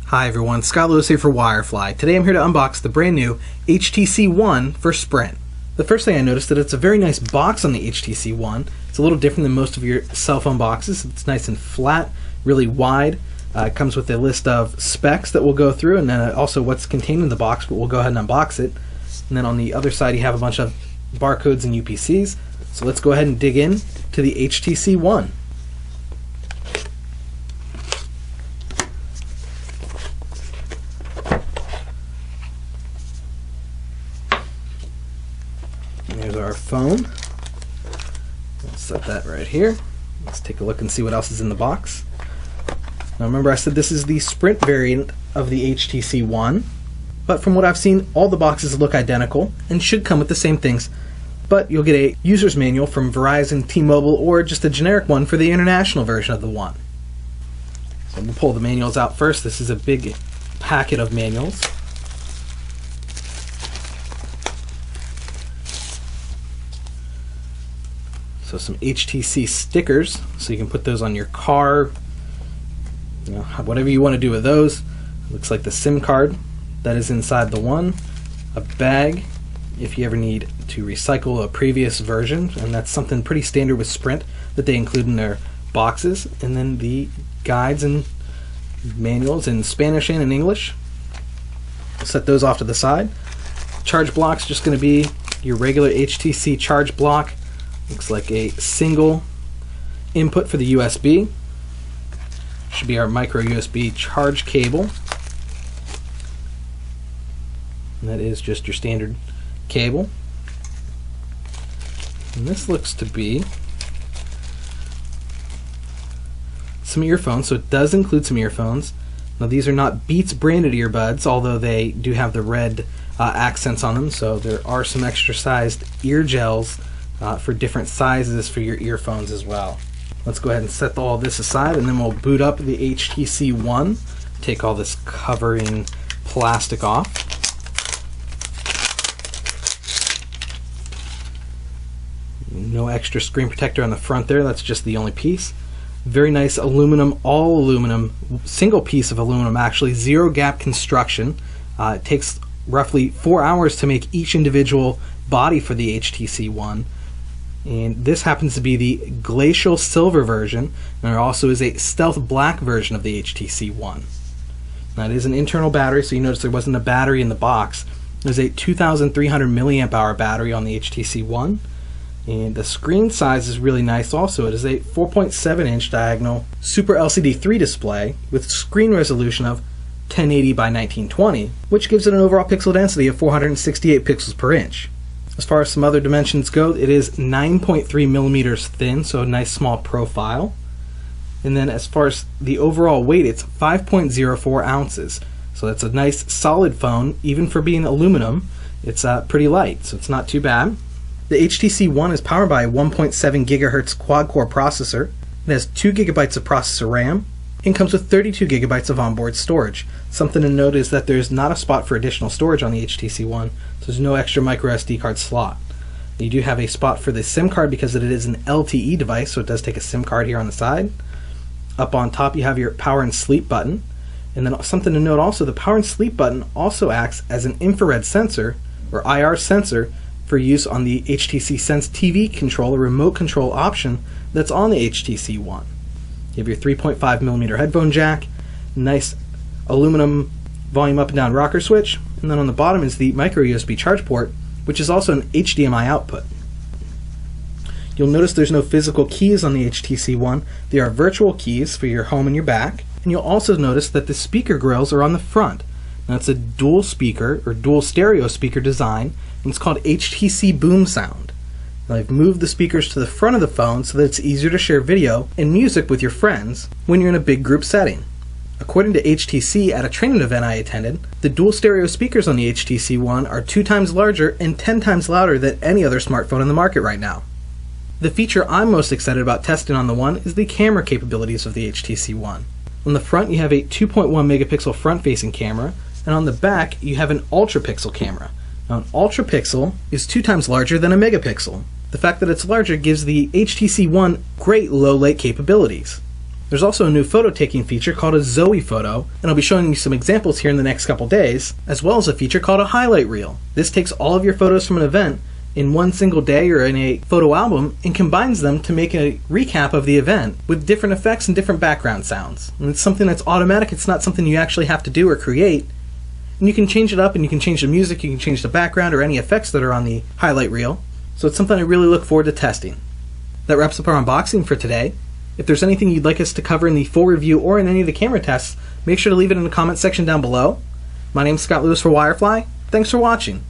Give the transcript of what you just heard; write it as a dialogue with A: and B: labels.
A: Hi everyone, Scott Lewis here for Wirefly. Today I'm here to unbox the brand new HTC One for Sprint. The first thing I noticed that it's a very nice box on the HTC One. It's a little different than most of your cell phone boxes. It's nice and flat, really wide. It comes with a list of specs that we'll go through, and then also what's contained in the box, but we'll go ahead and unbox it. And then on the other side you have a bunch of barcodes and UPCs. So let's go ahead and dig in to the HTC One. There's our phone. Let's set that right here. Let's take a look and see what else is in the box. Now remember, I said this is the Sprint variant of the HTC One, but from what I've seen, all the boxes look identical and should come with the same things, but you'll get a user's manual from Verizon, T-Mobile, or just a generic one for the international version of the One. So we'll pull the manuals out first. This is a big packet of manuals. So some HTC stickers, so you can put those on your car, whatever you want to do with those. Looks like the SIM card that is inside the One, a bag if you ever need to recycle a previous version, and that's something pretty standard with Sprint that they include in their boxes, and then the guides and manuals in Spanish and in English. Set those off to the side. Charge block's just going to be your regular HTC charge block. Looks like a single input for the USB. Should be our micro USB charge cable. And that is just your standard cable. And this looks to be some earphones, so it does include some earphones. Now these are not Beats branded earbuds, although they do have the red accents on them, so there are some extra sized ear gels for different sizes for your earphones as well. Let's go ahead and set all this aside, and then we'll boot up the HTC One. Take all this covering plastic off. No extra screen protector on the front there, that's just the only piece. Very nice aluminum, all aluminum, single piece of aluminum actually, zero gap construction. It takes roughly 4 hours to make each individual body for the HTC One. And this happens to be the glacial silver version, and there also is a stealth black version of the HTC One. Now it is an internal battery, so you notice there wasn't a battery in the box. There's a 2,300 milliamp hour battery on the HTC One, and the screen size is really nice also. It is a 4.7 inch diagonal Super LCD 3 display with screen resolution of 1080 by 1920, which gives it an overall pixel density of 468 pixels per inch. As far as some other dimensions go, it is 9.3 millimeters thin, so a nice small profile. And then as far as the overall weight, it's 5.04 ounces. So that's a nice solid phone, even for being aluminum. It's pretty light, so it's not too bad. The HTC One is powered by a 1.7 gigahertz quad-core processor. It has 2 gigabytes of processor RAM, and comes with 32 gigabytes of onboard storage. Something to note is that there's not a spot for additional storage on the HTC One, so there's no extra micro SD card slot. You do have a spot for the SIM card because it is an LTE device, so it does take a SIM card here on the side. Up on top you have your power and sleep button, and then something to note also, the power and sleep button also acts as an infrared sensor, or IR sensor, for use on the HTC Sense TV controller remote control option that's on the HTC One. You have your 3.5mm headphone jack, nice aluminum volume up and down rocker switch, and then on the bottom is the micro USB charge port, which is also an HDMI output. You'll notice there's no physical keys on the HTC One. They are virtual keys for your home and your back, and you'll also notice that the speaker grills are on the front. Now it's a dual speaker or dual stereo speaker design, and it's called HTC Boom Sound. Now I've moved the speakers to the front of the phone so that it's easier to share video and music with your friends when you're in a big group setting. According to HTC, at a training event I attended, the dual stereo speakers on the HTC One are 2 times larger and 10 times louder than any other smartphone in the market right now. The feature I'm most excited about testing on the One is the camera capabilities of the HTC One. On the front you have a 2.1 megapixel front-facing camera, and on the back you have an ultra-pixel camera. Now an ultra-pixel is 2 times larger than a megapixel. The fact that it's larger gives the HTC One great low light capabilities. There's also a new photo taking feature called a Zoe photo, and I'll be showing you some examples here in the next couple days, as well as a feature called a highlight reel. This takes all of your photos from an event in one single day or in a photo album and combines them to make a recap of the event with different effects and different background sounds. And it's something that's automatic, it's not something you actually have to do or create. And you can change it up, and you can change the music, you can change the background or any effects that are on the highlight reel. So it's something I really look forward to testing. That wraps up our unboxing for today. If there's anything you'd like us to cover in the full review or in any of the camera tests, make sure to leave it in the comment section down below. My name's Scott Lewis for Wirefly. Thanks for watching.